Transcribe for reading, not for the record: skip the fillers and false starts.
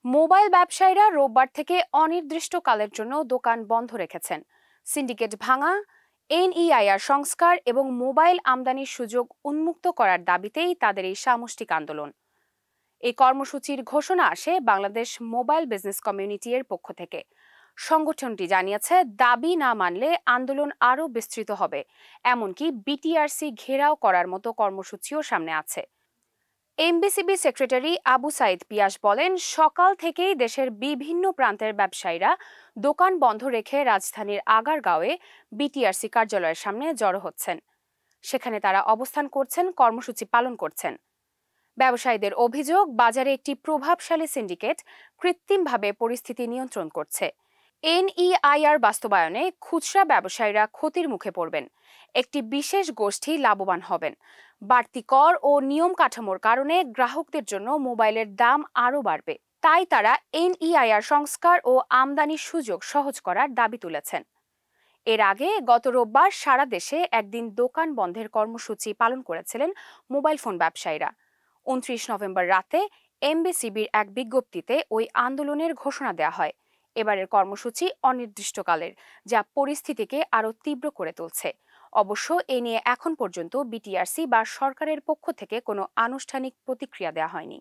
Mobile ব্যবসায়ীরা রোববার থেকে অনির্দিষ্টকালের জন্য দোকান বন্ধ রেখেছেন। সিন্ডিকেট ভাঙা, এনইআইআর সংস্কার এবং মোবাইল আমদানির সুযোগ উন্মুক্ত করার দাবিতেই তাদের এই সামষ্টিক আন্দোলন। এই কর্মসূচির ঘোষণা আসে বাংলাদেশ মোবাইল বিজনেস কমিউনিটি এর পক্ষ থেকে। সংগঠনটি জানিয়েছে, দাবি না মানলে আন্দোলন আরও বিস্তৃত হবে, এমনকি বিটিআরসি ঘেরাও করার মতো কর্মসূচিও সামনে আছে। এমবিসিবি সেক্রেটারি আবু সাইদ পিয়াস বলেন, সকাল থেকেই দেশের বিভিন্ন প্রান্তের ব্যবসায়ীরা দোকান বন্ধ রেখে রাজধানীর আগারগাঁওয়ে বিটিআরসি কার্যালয়ের সামনে জড়ো হচ্ছেন। সেখানে তারা অবস্থান করছেন, কর্মসূচি পালন করছেন। ব্যবসায়ীদের অভিযোগ, বাজারে একটি প্রভাবশালী সিন্ডিকেট কৃত্রিমভাবে পরিস্থিতি নিয়ন্ত্রণ করছে। এনইআইআর বাস্তবায়নে খুচরা ব্যবসায়ীরা ক্ষতির মুখে পড়বেন, একটি বিশেষ গোষ্ঠী লাভবান হবেন। বাড়তি কর ও নিয়ম কাঠামোর কারণে গ্রাহকদের জন্য মোবাইলের দাম আরও বাড়বে। তাই তারা এনইআইআর সংস্কার ও আমদানির সুযোগ সহজ করার দাবি তুলেছেন। এর আগে গত রোববার সারা দেশে একদিন দোকান বন্ধের কর্মসূচি পালন করেছিলেন মোবাইল ফোন ব্যবসায়ীরা। 29 নভেম্বর রাতে এমবিসিবির এক বিজ্ঞপ্তিতে ওই আন্দোলনের ঘোষণা দেওয়া হয়। এবারের কর্মসূচি অনির্দিষ্টকালের, যা পরিস্থিতিকে আরও তীব্র করে তুলছে। অবশ্য এ নিয়ে এখন পর্যন্ত বিটিআরসি বা সরকারের পক্ষ থেকে কোনো আনুষ্ঠানিক প্রতিক্রিয়া দেওয়া হয়নি।